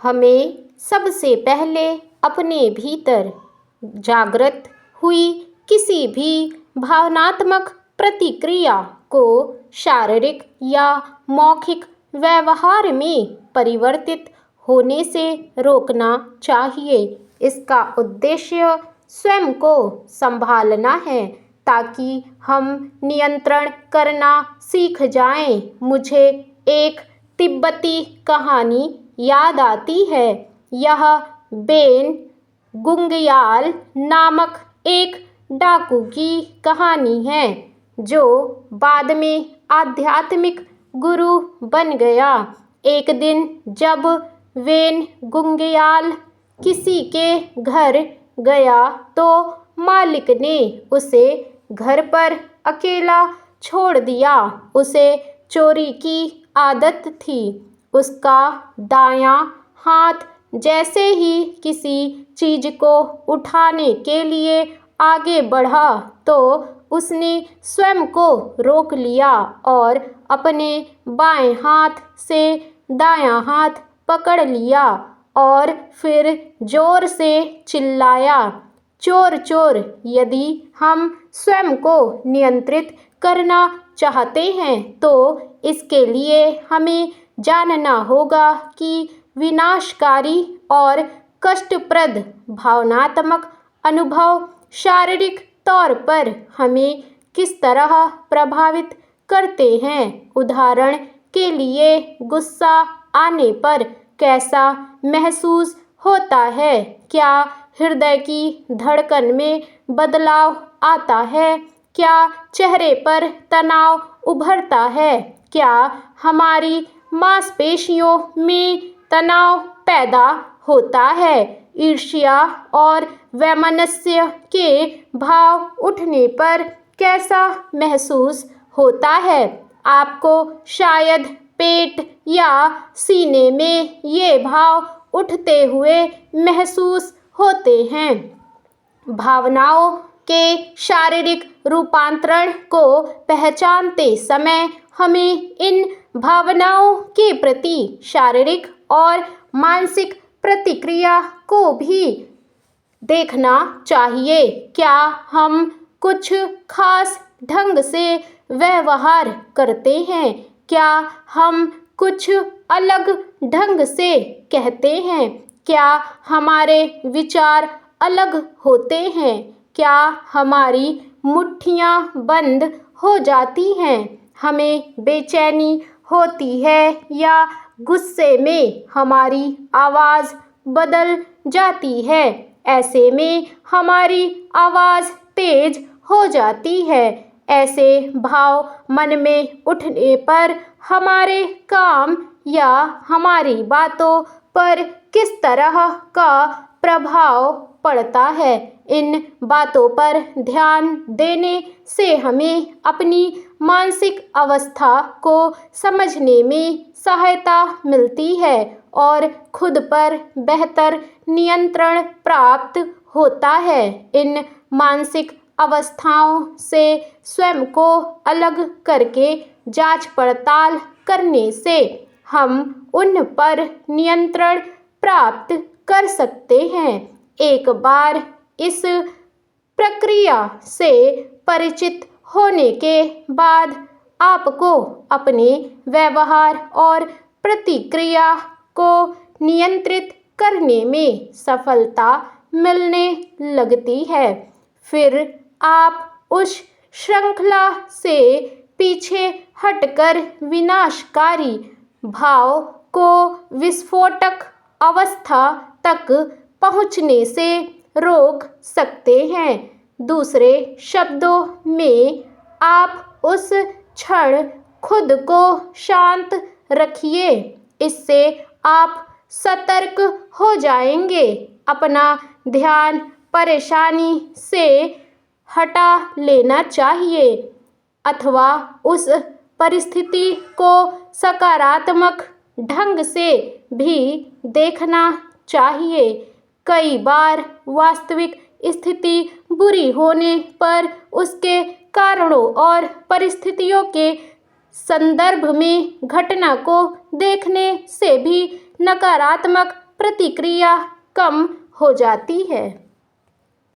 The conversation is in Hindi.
हमें सबसे पहले अपने भीतर जागृत हुई किसी भी भावनात्मक प्रतिक्रिया को शारीरिक या मौखिक व्यवहार में परिवर्तित होने से रोकना चाहिए। इसका उद्देश्य स्वयं को संभालना है ताकि हम नियंत्रण करना सीख जाएं। मुझे एक तिब्बती कहानी याद आती है। यह बेन गुंगयाल नामक एक डाकू की कहानी है जो बाद में आध्यात्मिक गुरु बन गया। एक दिन जब वेन गुंगयाल किसी के घर गया तो मालिक ने उसे घर पर अकेला छोड़ दिया। उसे चोरी की आदत थी। उसका दायां हाथ जैसे ही किसी चीज को उठाने के लिए आगे बढ़ा तो उसने स्वयं को रोक लिया और अपने बाएं हाथ से दायां हाथ पकड़ लिया और फिर जोर से चिल्लाया, चोर चोर। यदि हम स्वयं को नियंत्रित करना चाहते हैं तो इसके लिए हमें जानना होगा कि विनाशकारी और कष्टप्रद भावनात्मक अनुभव शारीरिक तौर पर हमें किस तरह प्रभावित करते हैं। उदाहरण के लिए गुस्सा आने पर कैसा महसूस होता है? क्या हृदय की धड़कन में बदलाव आता है? क्या चेहरे पर तनाव उभरता है? क्या हमारी मांसपेशियों में तनाव पैदा होता है? ईर्ष्या और वैमनस्य के भाव उठने पर कैसा महसूस होता है? आपको शायद पेट या सीने में ये भाव उठते हुए महसूस होते हैं। भावनाओं के शारीरिक रूपांतरण को पहचानते समय हमें इन भावनाओं के प्रति शारीरिक और मानसिक प्रतिक्रिया को भी देखना चाहिए। क्या हम कुछ खास ढंग से व्यवहार करते हैं? क्या हम कुछ अलग ढंग से कहते हैं? क्या हमारे विचार अलग होते हैं? क्या हमारी मुट्ठियां बंद हो जाती हैं? हमें बेचैनी होती है या गुस्से में हमारी आवाज़ बदल जाती है? ऐसे में हमारी आवाज़ तेज हो जाती है। ऐसे भाव मन में उठने पर हमारे काम या हमारी बातों पर किस तरह का प्रभाव पड़ता है? इन बातों पर ध्यान देने से हमें अपनी मानसिक अवस्था को समझने में सहायता मिलती है और खुद पर बेहतर नियंत्रण प्राप्त होता है। इन मानसिक अवस्थाओं से स्वयं को अलग करके जांच पड़ताल करने से हम उन पर नियंत्रण प्राप्त कर सकते हैं। एक बार इस प्रक्रिया से परिचित होने के बाद आपको अपने व्यवहार और प्रतिक्रिया को नियंत्रित करने में सफलता मिलने लगती है। फिर आप उस श्रृंखला से पीछे हटकर विनाशकारी भाव को विस्फोटक अवस्था तक पहुंचने से रोक सकते हैं। दूसरे शब्दों में, आप उस क्षण खुद को शांत रखिए। इससे आप सतर्क हो जाएंगे। अपना ध्यान परेशानी से हटा लेना चाहिए अथवा उस परिस्थिति को सकारात्मक ढंग से भी देखना चाहिए। कई बार वास्तविक स्थिति बुरी होने पर उसके कारणों और परिस्थितियों के संदर्भ में घटना को देखने से भी नकारात्मक प्रतिक्रिया कम हो जाती है।